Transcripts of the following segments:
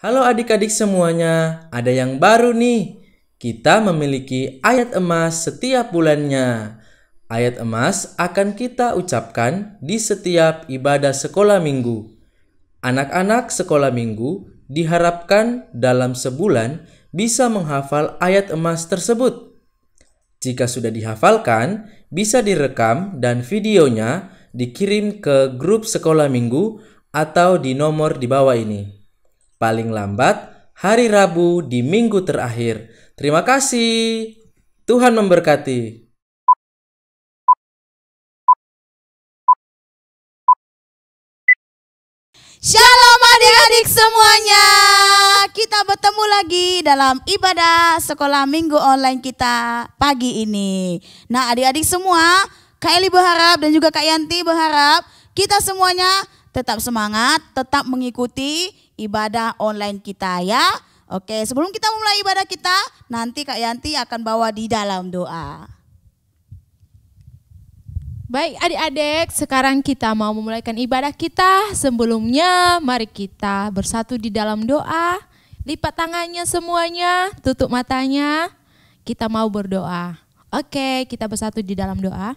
Halo adik-adik semuanya, ada yang baru nih. Kita memiliki ayat emas setiap bulannya. Ayat emas akan kita ucapkan di setiap ibadah sekolah minggu. Anak-anak sekolah minggu diharapkan dalam sebulan bisa menghafal ayat emas tersebut. Jika sudah dihafalkan, bisa direkam dan videonya dikirim ke grup sekolah minggu atau di nomor di bawah ini. Paling lambat hari Rabu di minggu terakhir. Terima kasih. Tuhan memberkati. Shalom adik-adik semuanya. Kita bertemu lagi dalam ibadah sekolah minggu online kita pagi ini. Nah adik-adik semua, Kak Eli berharap dan juga Kak Yanti berharap kita semuanya tetap semangat, tetap mengikuti ibadah online kita ya. Oke, sebelum kita mulai ibadah kita, nanti Kak Yanti akan bawa di dalam doa. Baik adik-adik, sekarang kita mau memulaikan ibadah kita. Sebelumnya mari kita bersatu di dalam doa. Lipat tangannya semuanya, tutup matanya. Kita mau berdoa. Oke, kita bersatu di dalam doa.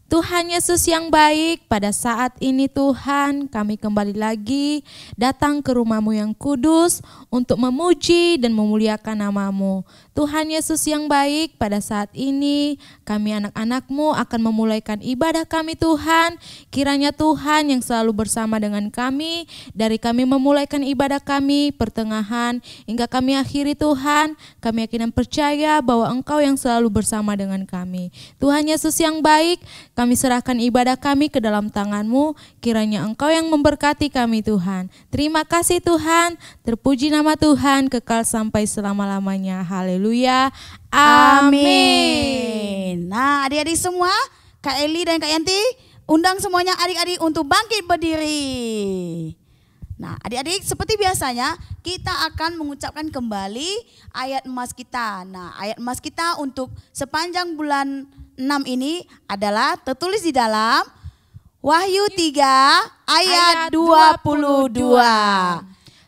Tuhan Yesus yang baik, pada saat ini Tuhan kami kembali lagi datang ke rumah-Mu yang kudus untuk memuji dan memuliakan nama-Mu. Tuhan Yesus yang baik, pada saat ini kami anak-anak-Mu akan memulaikan ibadah kami Tuhan. Kiranya Tuhan yang selalu bersama dengan kami, dari kami memulaikan ibadah kami pertengahan hingga kami akhiri Tuhan. Kami yakin dan percaya bahwa Engkau yang selalu bersama dengan kami. Tuhan Yesus yang baik, kami serahkan ibadah kami ke dalam tangan-Mu, kiranya Engkau yang memberkati kami Tuhan. Terima kasih Tuhan, terpuji nama Tuhan kekal sampai selama-lamanya. Haleluya, amin. Nah adik-adik semua, Kak Eli dan Kak Yanti undang semuanya adik-adik untuk bangkit berdiri. Nah adik-adik seperti biasanya kita akan mengucapkan kembali ayat emas kita. Nah ayat emas kita untuk sepanjang bulan 6 ini adalah tertulis di dalam Wahyu 3 ayat 22.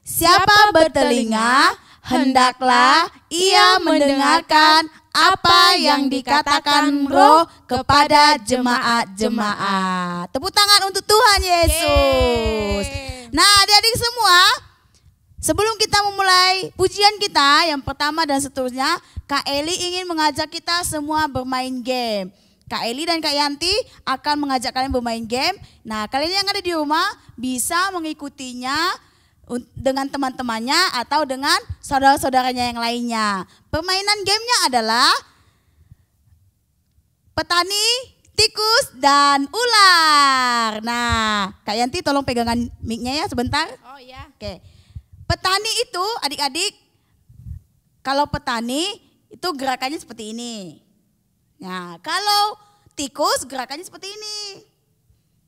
Siapa bertelinga, hendaklah ia mendengarkan apa yang dikatakan Roh kepada jemaat-jemaat. Tepuk tangan untuk Tuhan Yesus. Nah adik-adik semua, sebelum kita memulai pujian kita yang pertama dan seterusnya, Kak Eli ingin mengajak kita semua bermain game. Kak Eli dan Kak Yanti akan mengajak kalian bermain game. Nah kalian yang ada di rumah bisa mengikutinya dengan teman-temannya atau dengan saudara-saudaranya yang lainnya. Permainan gamenya adalah petani, tikus, dan ular. Nah Kak Yanti tolong pegangan mic-nya ya sebentar. Oh ya. Oke. Petani itu adik-adik, kalau petani itu gerakannya seperti ini. Nah kalau tikus gerakannya seperti ini.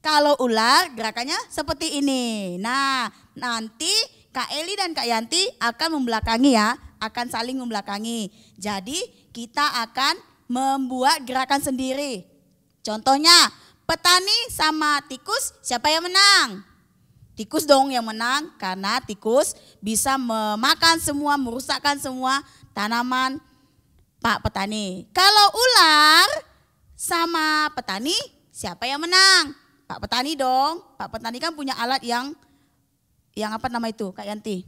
Kalau ular gerakannya seperti ini. Nah nanti Kak Eli dan Kak Yanti akan membelakangi ya. Akan saling membelakangi. Jadi kita akan membuat gerakan sendiri. Contohnya petani sama tikus siapa yang menang? Tikus dong yang menang karena tikus bisa memakan semua, merusakkan semua tanaman Pak petani. Kalau ular sama petani siapa yang menang? Pak petani dong. Pak petani kan punya alat yang apa nama itu Kak Yanti?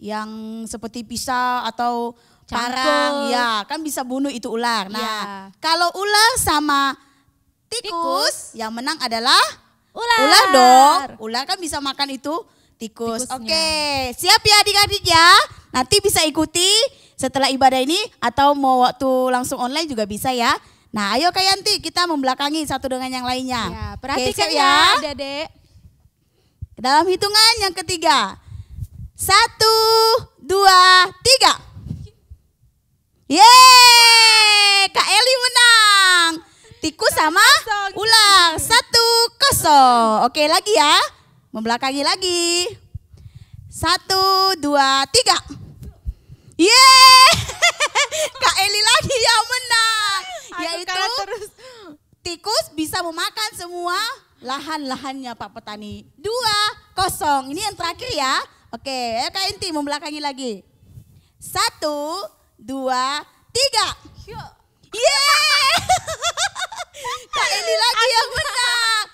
Yang seperti pisau atau parang, ya kan bisa bunuh itu ular. Nah kalau ular sama tikus yang menang adalah ular dong. Ular kan bisa makan itu tikus. Oke, siap ya adik-adik ya. Nanti bisa ikuti setelah ibadah ini atau mau waktu langsung online juga bisa ya. Nah ayo Kak Yanti kita membelakangi satu dengan yang lainnya. Ya, perhatikan Oke, ya adik-adik. Dalam hitungan yang ketiga. 1, 2, 3. Yeay, Kak Eli menang. Tikus sama ular 1-0. Oke lagi ya. Membelakangi lagi. 1, 2, 3. Yeay. Kak Eli lagi yang menang. Yaitu tikus bisa memakan semua lahan-lahannya Pak Petani. 2-0. Ini yang terakhir ya. Oke, Kak Inti membelakangi lagi. 1, 2, 3. Yeay. Kak Eli lagi yang menang.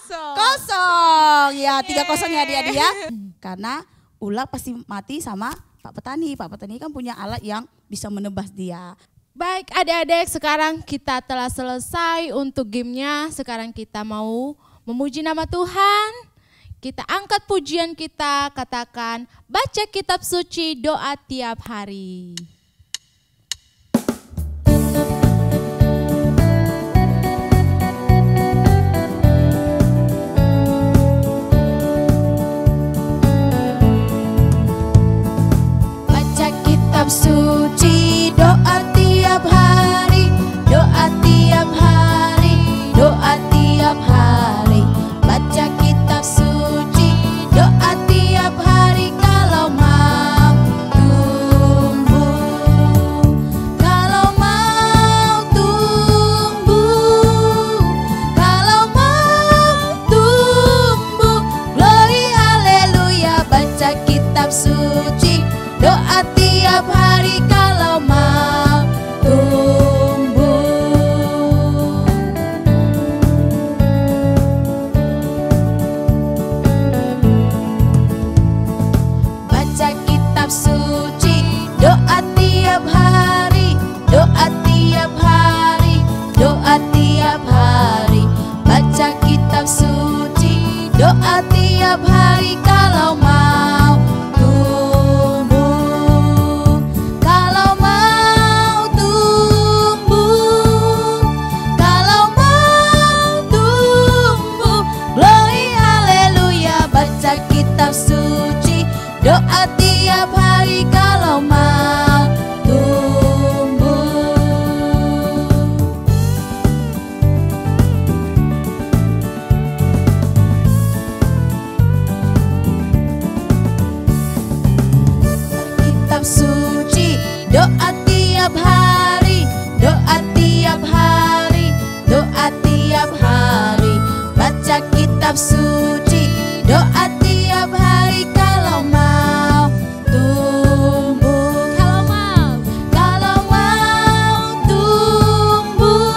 3-0. Ya, 3-0 ya adik-adik ya. Karena ular pasti mati sama Pak Petani. Pak Petani kan punya alat yang bisa menebas dia. Baik adik-adik, sekarang kita telah selesai untuk gamenya. Sekarang kita mau memuji nama Tuhan. Kita angkat pujian kita, katakan baca kitab suci, doa tiap hari. Baca kitab suci, doa tiap hari, doa tiap hari, doa tiap hari. Baca kitab suci, doa tiap hari kalau mau tumbuh, kalau mau tumbuh, kalau mau tumbuh. Glory haleluya, baca kitab suci, doa tiap hari kalau mau tumbuh. Baca kitab suci, doa tiap hari, doa tiap hari, doa tiap hari. Baca kitab suci, doa tiap hari kalau mau tumbuh, kalau mau tumbuh, kalau mau tumbuh. Glory haleluya, baca kitab suci, doa tiap hari kalau mau tumbuh. Kitab suci, doa tiap hari, doa tiap hari, doa tiap hari. Baca kitab suci, doa tiap hari kalau mau tumbuh, kalau mau tumbuh,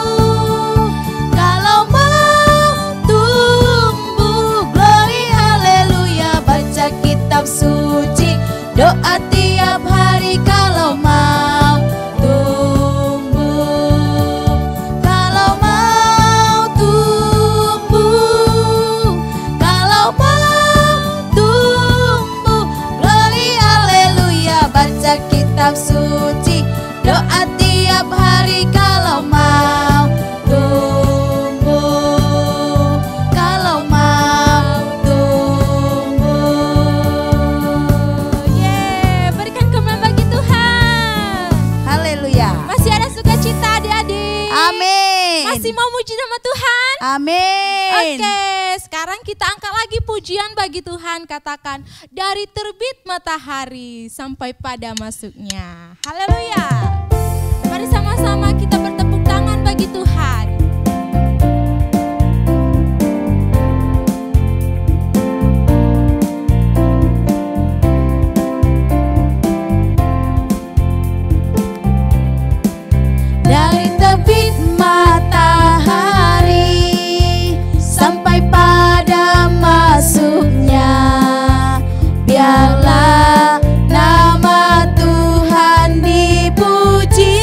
kalau mau tumbuh. Glory haleluya, baca kitab suci, doa tiap hari kalau mau tumbuh, kalau mau tumbuh, kalau mau tumbuh. Glory haleluya, baca kitab suci, doa tiap hari kalau mau tumbuh, kalau mau tumbuh. Yeay, berikan kemenangan bagi Tuhan. Haleluya. Masih ada sukacita adik-adik. Amin. Masih mau muji nama Tuhan? Amin. Oke, sekarang kita angkat lagi pujian bagi Tuhan. Katakan dari terbit matahari sampai pada masuknya. Haleluya. Mari sama-sama kita bertepuk tangan bagi Tuhan. Dari terbit matahari sampai pada masuknya, biarlah nama Tuhan dipuji.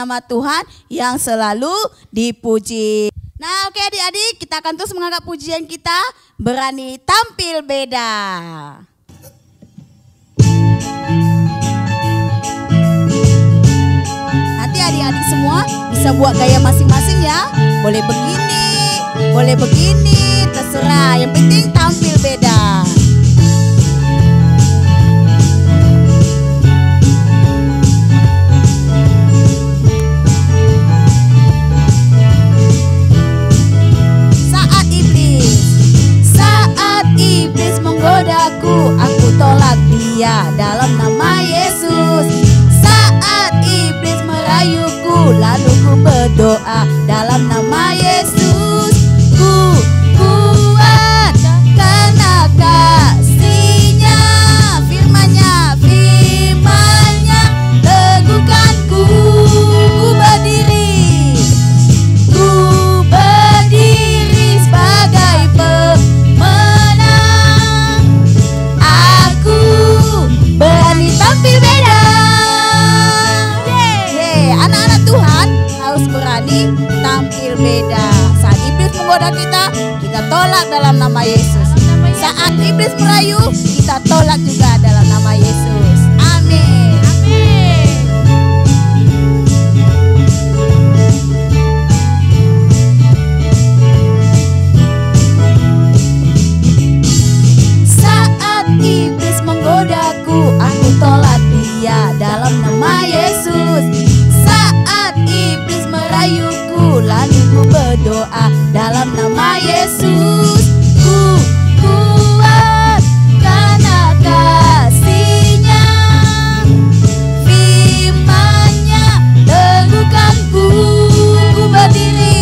nama Tuhan yang selalu dipuji. Nah, oke adik-adik, kita akan terus mengangkat pujian kita, berani tampil beda. Nanti adik-adik semua bisa buat gaya masing-masing ya. Boleh begini, terserah. Yang penting tampil beda. Saat iblis menggodaku, aku tolak dia dalam nama Yesus. Saat iblis merayuku, lalu ku berdoa dalam nama Yesus. Ku kuat karena kasih-Nya, firman-Nya teguhkanku. Ku berdiri sebagai pemenang. Aku berani tampil beda. Anak-anak Tuhan harus berani tampil beda. Saat iblis menggoda kita, kita tolak dalam nama Yesus. Saat iblis merayu, kita tolak juga dalam nama Yesus. Amin. Saat iblis menggodaku, aku tolak dia dalam nama Yesus. Saat iblis merayuku, lalu ku berdoa dalam nama Yesus. Ku kuat karena kasih-Nya, firman-Nya teguhkanku. Ku berdiri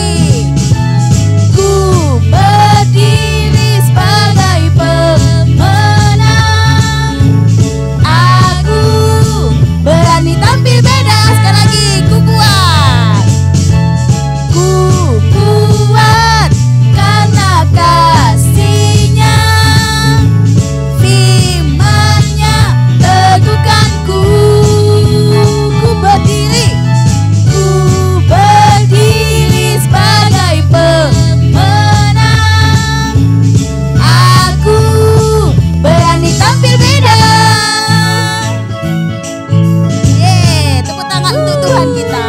sebagai pemenang. Aku berani tampil beda. Sekali lagi, ku kuat. Ku kuat karena kasih-Nya, firman-Nya teguhkanku. Ku berdiri sebagai pemenang. Aku berani tampil beda. Tepuk tangan untuk Tuhan kita.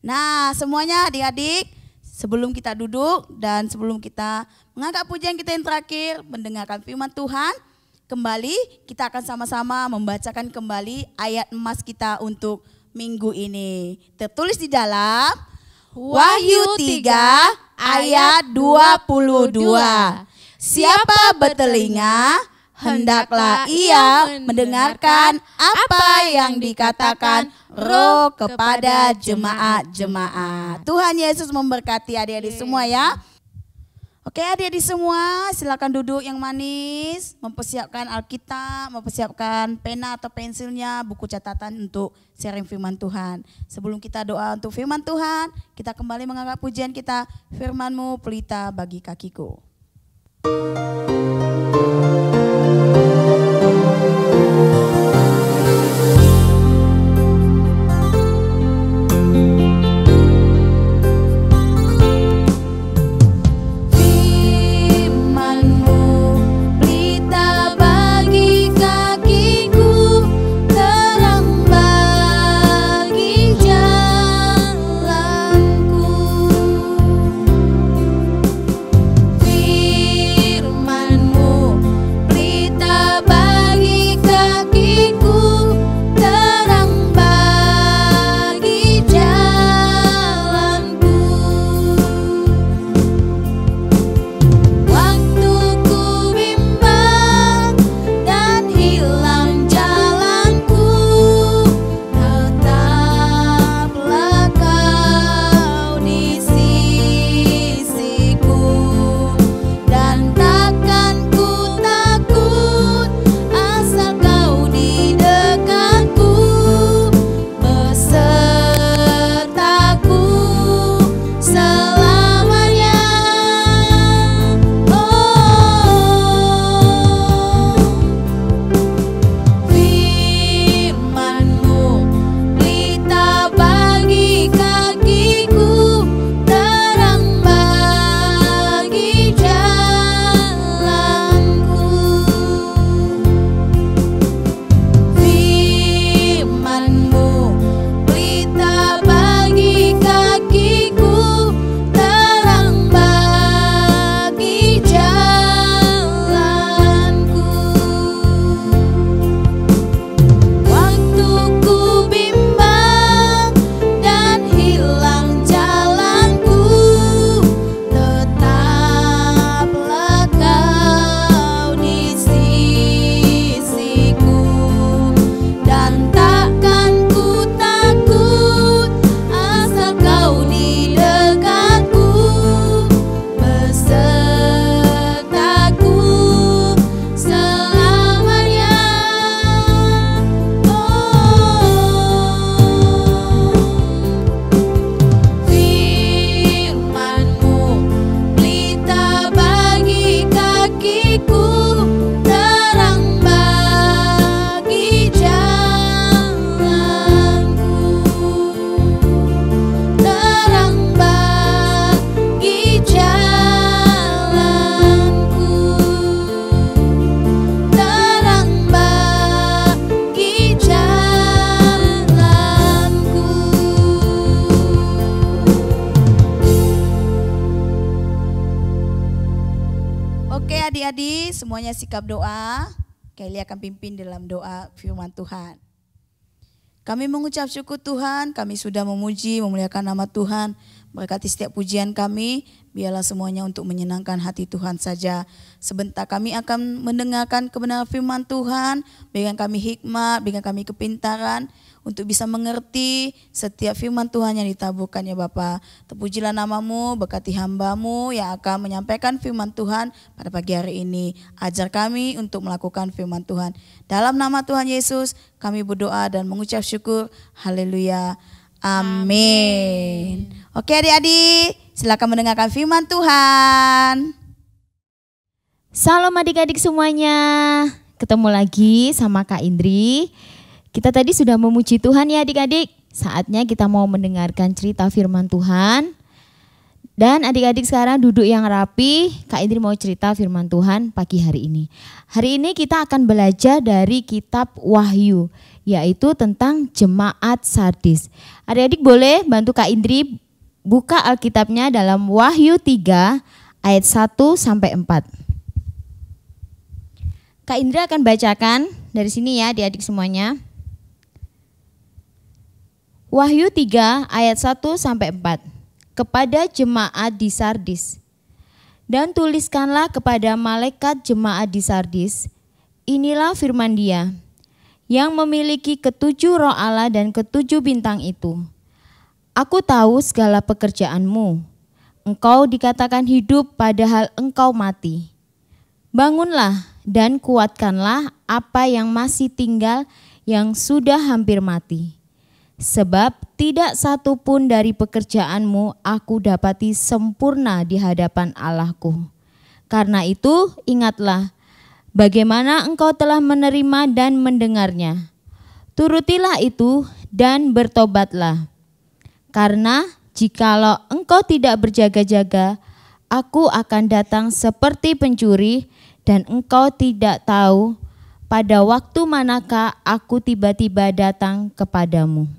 Nah, semuanya adik-adik, sebelum kita duduk dan sebelum kita mengangkat pujian kita yang terakhir, mendengarkan firman Tuhan, kembali kita akan sama-sama membacakan kembali ayat emas kita untuk minggu ini. Tertulis di dalam Wahyu 3 ayat 22. Siapa bertelinga, hendaklah ia mendengarkan apa yang dikatakan Roh kepada jemaat-jemaat. Tuhan Yesus memberkati adik-adik semua ya. Oke adik-adik semua, silakan duduk yang manis, mempersiapkan Alkitab, mempersiapkan pena atau pensilnya, buku catatan untuk sharing firman Tuhan. Sebelum kita doa untuk firman Tuhan, kita kembali mengangkat pujian kita, firman-Mu pelita bagi kakiku. Firman-Mu adik-adik, semuanya sikap doa. Kelly akan pimpin dalam doa firman Tuhan. Kami mengucap syukur Tuhan, kami sudah memuji, memuliakan nama Tuhan. Berkati setiap pujian kami, biarlah semuanya untuk menyenangkan hati Tuhan saja. Sebentar kami akan mendengarkan kebenaran firman Tuhan, berikan kami hikmat, berikan kami kepintaran untuk bisa mengerti setiap firman Tuhan yang ditaburkan ya Bapa. Terpujilah namamu, berkati hambamu yang akan menyampaikan firman Tuhan pada pagi hari ini. Ajar kami untuk melakukan firman Tuhan. Dalam nama Tuhan Yesus kami berdoa dan mengucap syukur. Haleluya. Amin. Oke adik-adik, silakan mendengarkan firman Tuhan. Salam adik-adik semuanya. Ketemu lagi sama Kak Indri. Kita tadi sudah memuji Tuhan ya adik-adik. Saatnya kita mau mendengarkan cerita firman Tuhan. Dan adik-adik sekarang duduk yang rapi. Kak Indri mau cerita firman Tuhan pagi hari ini. Hari ini kita akan belajar dari kitab Wahyu, yaitu tentang jemaat Sardis. Adik-adik boleh bantu Kak Indri buka Alkitabnya dalam Wahyu 3 ayat 1 sampai 4. Kak Indri akan bacakan dari sini ya adik-adik semuanya. Wahyu 3 ayat 1 sampai 4. Kepada jemaat di Sardis. Dan tuliskanlah kepada malaikat jemaat di Sardis, inilah firman Dia yang memiliki ketujuh roh Allah dan ketujuh bintang itu. Aku tahu segala pekerjaanmu. Engkau dikatakan hidup padahal engkau mati. Bangunlah dan kuatkanlah apa yang masih tinggal yang sudah hampir mati. Sebab tidak satu pun dari pekerjaanmu aku dapati sempurna di hadapan Allahku. Karena itu ingatlah bagaimana engkau telah menerima dan mendengarnya. Turutilah itu dan bertobatlah. Karena jikalau engkau tidak berjaga-jaga, aku akan datang seperti pencuri dan engkau tidak tahu pada waktu manakah aku tiba-tiba datang kepadamu.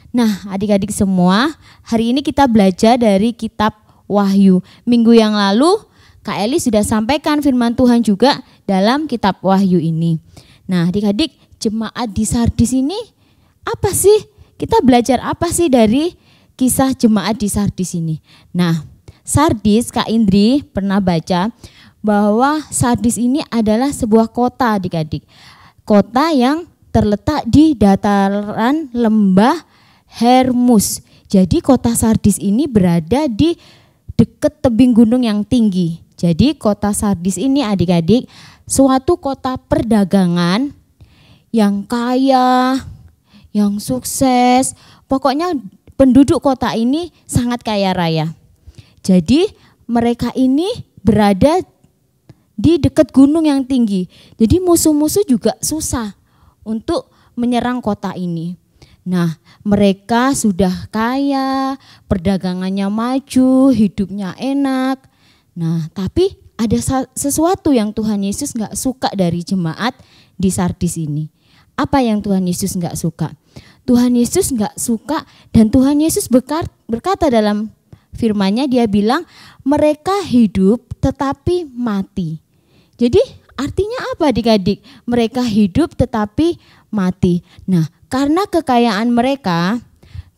Nah adik-adik semua, hari ini kita belajar dari kitab Wahyu. Minggu yang lalu Kak Eli sudah sampaikan firman Tuhan juga dalam kitab Wahyu ini. Nah adik-adik, jemaat di Sardis ini apa sih? Kita belajar apa sih dari kisah jemaat di Sardis ini? Nah Sardis, Kak Indri pernah baca bahwa Sardis ini adalah sebuah kota adik-adik. Kota yang terletak di dataran lembah Hermus. Jadi kota Sardis ini berada di dekat tebing gunung yang tinggi. Jadi kota Sardis ini adik-adik suatu kota perdagangan yang kaya, yang sukses. Pokoknya penduduk kota ini sangat kaya raya. Jadi mereka ini berada di dekat gunung yang tinggi. Jadi musuh-musuh juga susah untuk menyerang kota ini. Nah, mereka sudah kaya, perdagangannya maju, hidupnya enak. Nah, tapi ada sesuatu yang Tuhan Yesus nggak suka dari jemaat di Sardis ini. Apa yang Tuhan Yesus nggak suka? Tuhan Yesus nggak suka dan Tuhan Yesus berkata dalam firman-Nya, Dia bilang mereka hidup tetapi mati. Jadi artinya apa adik-adik? Mereka hidup tetapi mati. Nah, karena kekayaan mereka,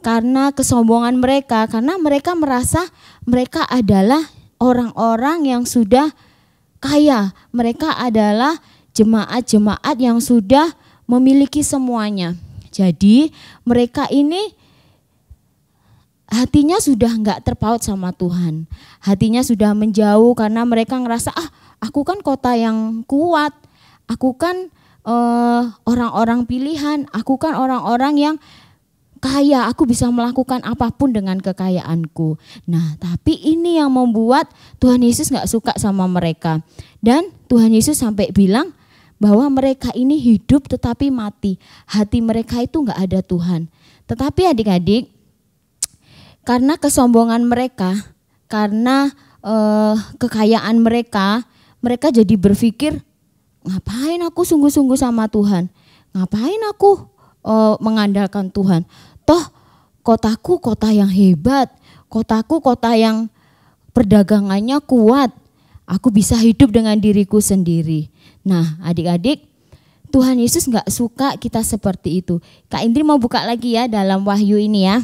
karena kesombongan mereka, karena mereka merasa mereka adalah orang-orang yang sudah kaya. Mereka adalah jemaat-jemaat yang sudah memiliki semuanya. Jadi mereka ini hatinya sudah enggak terpaut sama Tuhan. Hatinya sudah menjauh karena mereka ngerasa, aku kan kota yang kuat, aku kan orang-orang pilihan, aku kan orang-orang yang kaya, aku bisa melakukan apapun dengan kekayaanku. Nah, tapi ini yang membuat Tuhan Yesus gak suka sama mereka. Dan Tuhan Yesus sampai bilang bahwa mereka ini hidup tetapi mati. Hati mereka itu gak ada Tuhan. Tetapi adik-adik, karena kesombongan mereka, karena kekayaan mereka, mereka jadi berpikir, ngapain aku sungguh-sungguh sama Tuhan? Ngapain aku mengandalkan Tuhan? Toh kotaku kota yang hebat, kotaku kota yang perdagangannya kuat. Aku bisa hidup dengan diriku sendiri. Nah, adik-adik, Tuhan Yesus nggak suka kita seperti itu. Kak Indri mau buka lagi ya dalam Wahyu ini ya.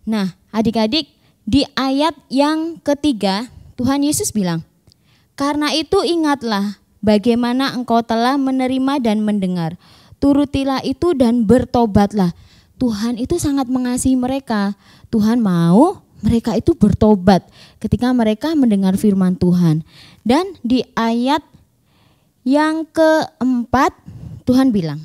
Nah, adik-adik, di ayat yang ketiga, Tuhan Yesus bilang, "Karena itu ingatlah bagaimana engkau telah menerima dan mendengar. Turutilah itu dan bertobatlah." Tuhan itu sangat mengasihi mereka. Tuhan mau mereka itu bertobat ketika mereka mendengar firman Tuhan. Dan di ayat yang keempat, Tuhan bilang,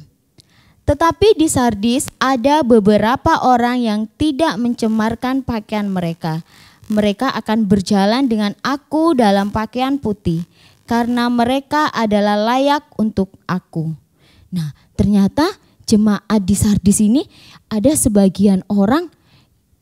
"Tetapi di Sardis ada beberapa orang yang tidak mencemarkan pakaian mereka. Mereka akan berjalan dengan aku dalam pakaian putih, karena mereka adalah layak untuk aku." Nah, ternyata jemaat di Sardis ini ada sebagian orang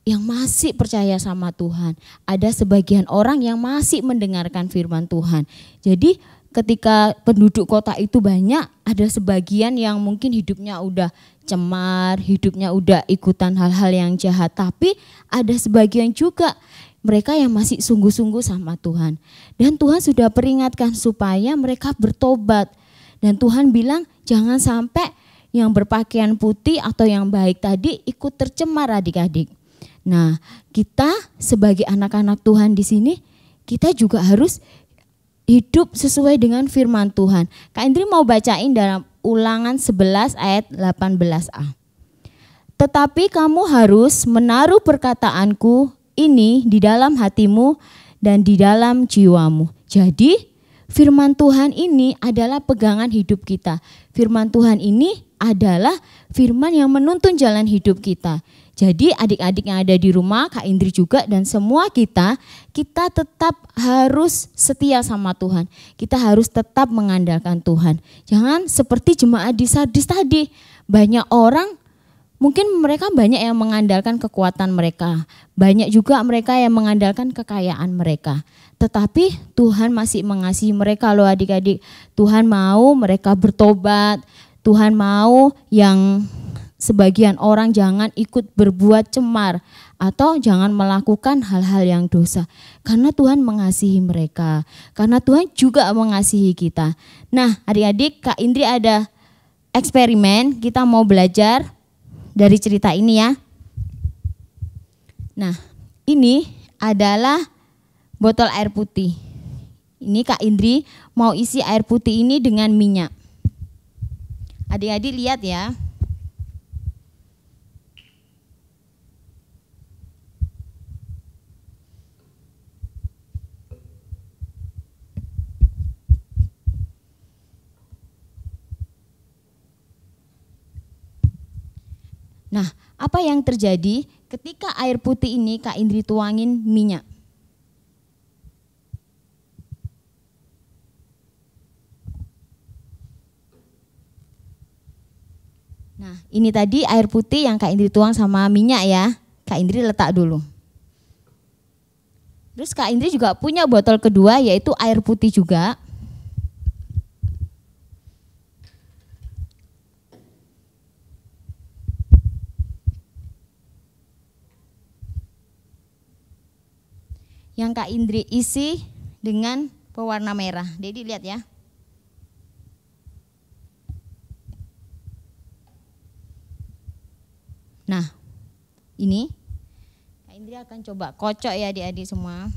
yang masih percaya sama Tuhan. Ada sebagian orang yang masih mendengarkan firman Tuhan. Jadi ketika penduduk kota itu banyak, ada sebagian yang mungkin hidupnya udah cemar, hidupnya udah ikutan hal-hal yang jahat. Tapi ada sebagian juga mereka yang masih sungguh-sungguh sama Tuhan. Dan Tuhan sudah peringatkan supaya mereka bertobat. Dan Tuhan bilang jangan sampai yang berpakaian putih atau yang baik tadi ikut tercemar adik-adik. Nah, kita sebagai anak-anak Tuhan di sini, kita juga harus hidup sesuai dengan firman Tuhan. Kak Indri mau bacain dalam Ulangan 11 ayat 18a. "Tetapi kamu harus menaruh perkataanku ini di dalam hatimu dan di dalam jiwamu." Jadi firman Tuhan ini adalah pegangan hidup kita. Firman Tuhan ini adalah firman yang menuntun jalan hidup kita. Jadi adik-adik yang ada di rumah, Kak Indri juga dan semua kita tetap harus setia sama Tuhan. Kita harus tetap mengandalkan Tuhan. Jangan seperti jemaat di Sardis tadi. Banyak orang, mungkin mereka banyak yang mengandalkan kekuatan mereka. Banyak juga mereka yang mengandalkan kekayaan mereka. Tetapi Tuhan masih mengasihi mereka loh adik-adik. Tuhan mau mereka bertobat. Tuhan mau yang sebagian orang jangan ikut berbuat cemar atau jangan melakukan hal-hal yang dosa. Karena Tuhan mengasihi mereka. Karena Tuhan juga mengasihi kita. Nah adik-adik, Kak Indri ada eksperimen, kita mau belajar dari cerita ini ya. Nah ini adalah botol air putih. Ini Kak Indri mau isi air putih ini dengan minyak. Adik-adik lihat ya. Nah, apa yang terjadi ketika air putih ini Kak Indri tuangin minyak? Nah, ini tadi air putih yang Kak Indri tuang sama minyak ya. Kak Indri letak dulu. Terus Kak Indri juga punya botol kedua yaitu air putih juga. Yang Kak Indri isi dengan pewarna merah. Jadi lihat ya. Nah, ini Kak Indri akan coba kocok ya adik-adik semua.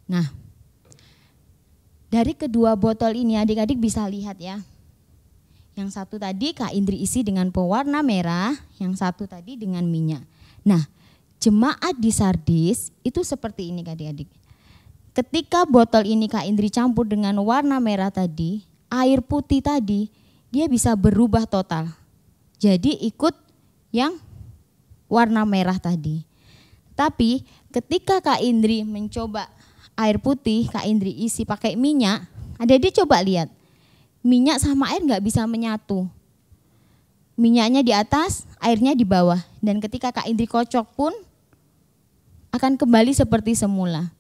Nah, dari kedua botol ini adik-adik bisa lihat ya. Yang satu tadi Kak Indri isi dengan pewarna merah, yang satu tadi dengan minyak. Nah, jemaat di Sardis itu seperti ini adik-adik. Ketika botol ini Kak Indri campur dengan warna merah tadi, air putih tadi, dia bisa berubah total. Jadi ikut yang warna merah tadi. Tapi ketika Kak Indri mencoba air putih, Kak Indri isi pakai minyak, adik-adik coba lihat. Minyak sama air nggak bisa menyatu. Minyaknya di atas, airnya di bawah. Dan ketika Kak Indri kocok pun akan kembali seperti semula.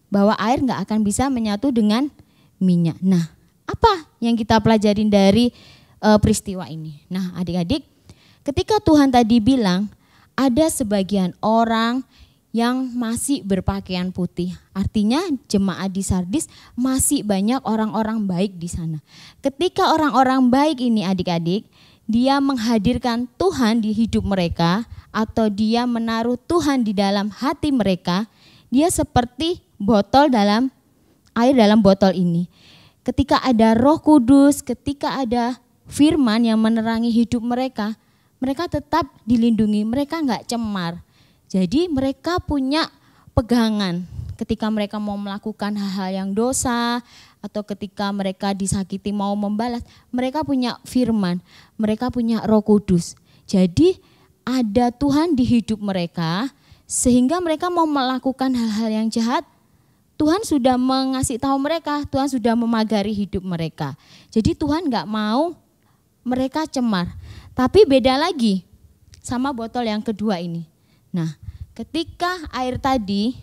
bahwa air nggak akan bisa menyatu dengan minyak. Nah, apa yang kita pelajarin dari peristiwa ini? Nah, adik-adik, ketika Tuhan tadi bilang ada sebagian orang yang masih berpakaian putih, artinya jemaat di Sardis masih banyak orang-orang baik di sana. Ketika orang-orang baik ini adik-adik, dia menghadirkan Tuhan di hidup mereka atau dia menaruh Tuhan di dalam hati mereka, dia seperti air dalam botol ini. Ketika ada Roh Kudus, ketika ada firman yang menerangi hidup mereka, mereka tetap dilindungi, mereka enggak cemar. Jadi mereka punya pegangan ketika mereka mau melakukan hal-hal yang dosa atau ketika mereka disakiti mau membalas, mereka punya firman, mereka punya Roh Kudus. Jadi ada Tuhan di hidup mereka sehingga mereka mau melakukan hal-hal yang jahat, Tuhan sudah mengasih tahu mereka, Tuhan sudah memagari hidup mereka. Jadi Tuhan enggak mau mereka cemar. Tapi beda lagi sama botol yang kedua ini. Nah, ketika air tadi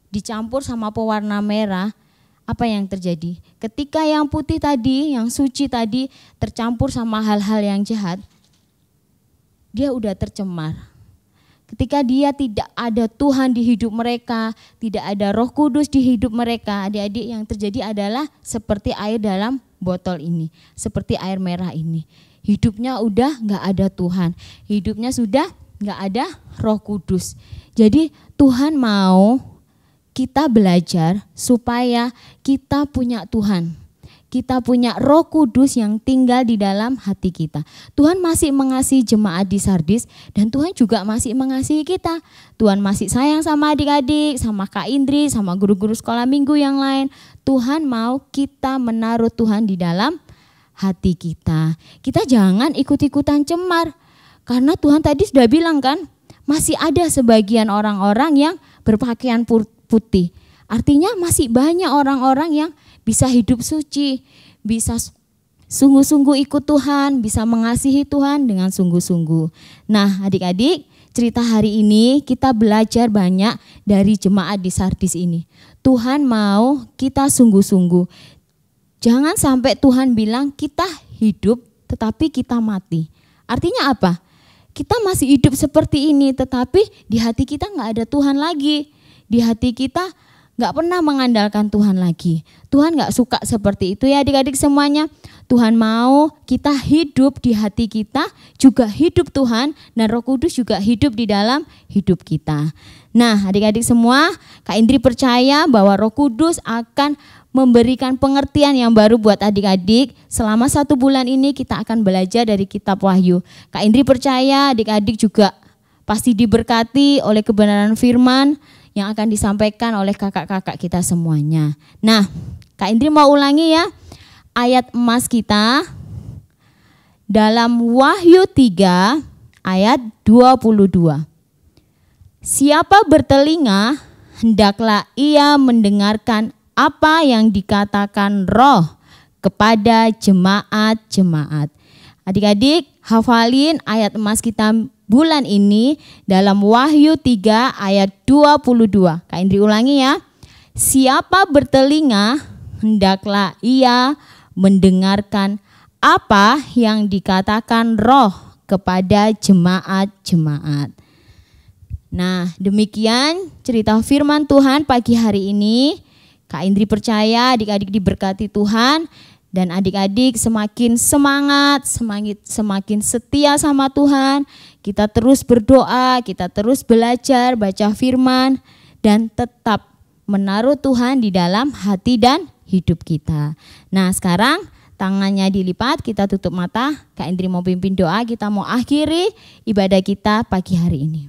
dicampur sama pewarna merah, apa yang terjadi? Ketika yang putih tadi, yang suci tadi tercampur sama hal-hal yang jahat, dia udah tercemar. Ketika dia tidak ada Tuhan di hidup mereka, tidak ada Roh Kudus di hidup mereka, adik-adik, yang terjadi adalah seperti air dalam botol ini, seperti air merah ini. Hidupnya udah gak ada Tuhan, hidupnya sudah gak ada Roh Kudus. Jadi Tuhan mau kita belajar supaya kita punya Tuhan. Kita punya Roh Kudus yang tinggal di dalam hati kita. Tuhan masih mengasihi jemaat di Sardis dan Tuhan juga masih mengasihi kita. Tuhan masih sayang sama adik-adik, sama Kak Indri, sama guru-guru sekolah minggu yang lain. Tuhan mau kita menaruh Tuhan di dalam hati kita. Kita jangan ikut-ikutan cemar. Karena Tuhan tadi sudah bilang kan, masih ada sebagian orang-orang yang berpakaian putih. Artinya masih banyak orang-orang yang bisa hidup suci, bisa sungguh-sungguh ikut Tuhan, bisa mengasihi Tuhan dengan sungguh-sungguh. Nah, adik-adik, cerita hari ini kita belajar banyak dari jemaat di Sardis ini. Tuhan mau kita sungguh-sungguh. Jangan sampai Tuhan bilang kita hidup tetapi kita mati. Artinya apa? Kita masih hidup seperti ini tetapi di hati kita nggak ada Tuhan lagi. Di hati kita nggak pernah mengandalkan Tuhan lagi. Tuhan nggak suka seperti itu ya adik-adik semuanya. Tuhan mau kita hidup di hati kita, juga hidup Tuhan dan Roh Kudus juga hidup di dalam hidup kita. Nah adik-adik semua, Kak Indri percaya bahwa Roh Kudus akan memberikan pengertian yang baru buat adik-adik. Selama 1 bulan ini kita akan belajar dari kitab Wahyu. Kak Indri percaya adik-adik juga pasti diberkati oleh kebenaran firman yang akan disampaikan oleh kakak-kakak kita semuanya. Nah, Kak Indri mau ulangi ya ayat emas kita dalam Wahyu 3 ayat 22. Siapa bertelinga, hendaklah ia mendengarkan apa yang dikatakan Roh kepada jemaat-jemaat. Adik-adik, hafalin ayat emas kita bulan ini dalam Wahyu 3 ayat 22. Kak Indri ulangi ya. Siapa bertelinga, hendaklah ia mendengarkan apa yang dikatakan Roh kepada jemaat-jemaat. Nah, demikian cerita firman Tuhan pagi hari ini. Kak Indri percaya adik-adik diberkati Tuhan. Dan adik-adik semakin semangat, semakin setia sama Tuhan. Kita terus berdoa, kita terus belajar, baca firman. Dan tetap menaruh Tuhan di dalam hati dan hidup kita. Nah sekarang tangannya dilipat, kita tutup mata. Kak Indri mau pimpin doa, kita mau akhiri ibadah kita pagi hari ini.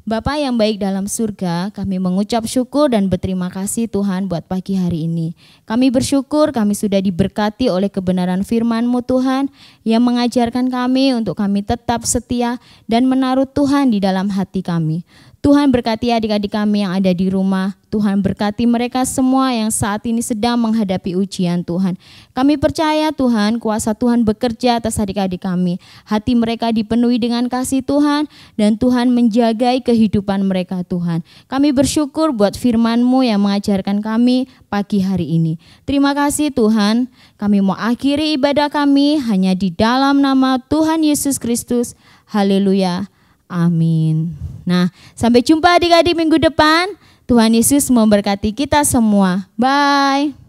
Bapa yang baik dalam surga, kami mengucap syukur dan berterima kasih Tuhan buat pagi hari ini. Kami bersyukur kami sudah diberkati oleh kebenaran firman-Mu Tuhan yang mengajarkan kami untuk kami tetap setia dan menaruh Tuhan di dalam hati kami. Tuhan berkati adik-adik kami yang ada di rumah. Tuhan berkati mereka semua yang saat ini sedang menghadapi ujian Tuhan. Kami percaya Tuhan, kuasa Tuhan bekerja atas adik-adik kami. Hati mereka dipenuhi dengan kasih Tuhan dan Tuhan menjagai kehidupan mereka Tuhan. Kami bersyukur buat firman-Mu yang mengajarkan kami pagi hari ini. Terima kasih Tuhan. Kami mau akhiri ibadah kami hanya di dalam nama Tuhan Yesus Kristus. Haleluya. Amin. Nah, sampai jumpa adik-adik minggu depan. Tuhan Yesus memberkati kita semua. Bye.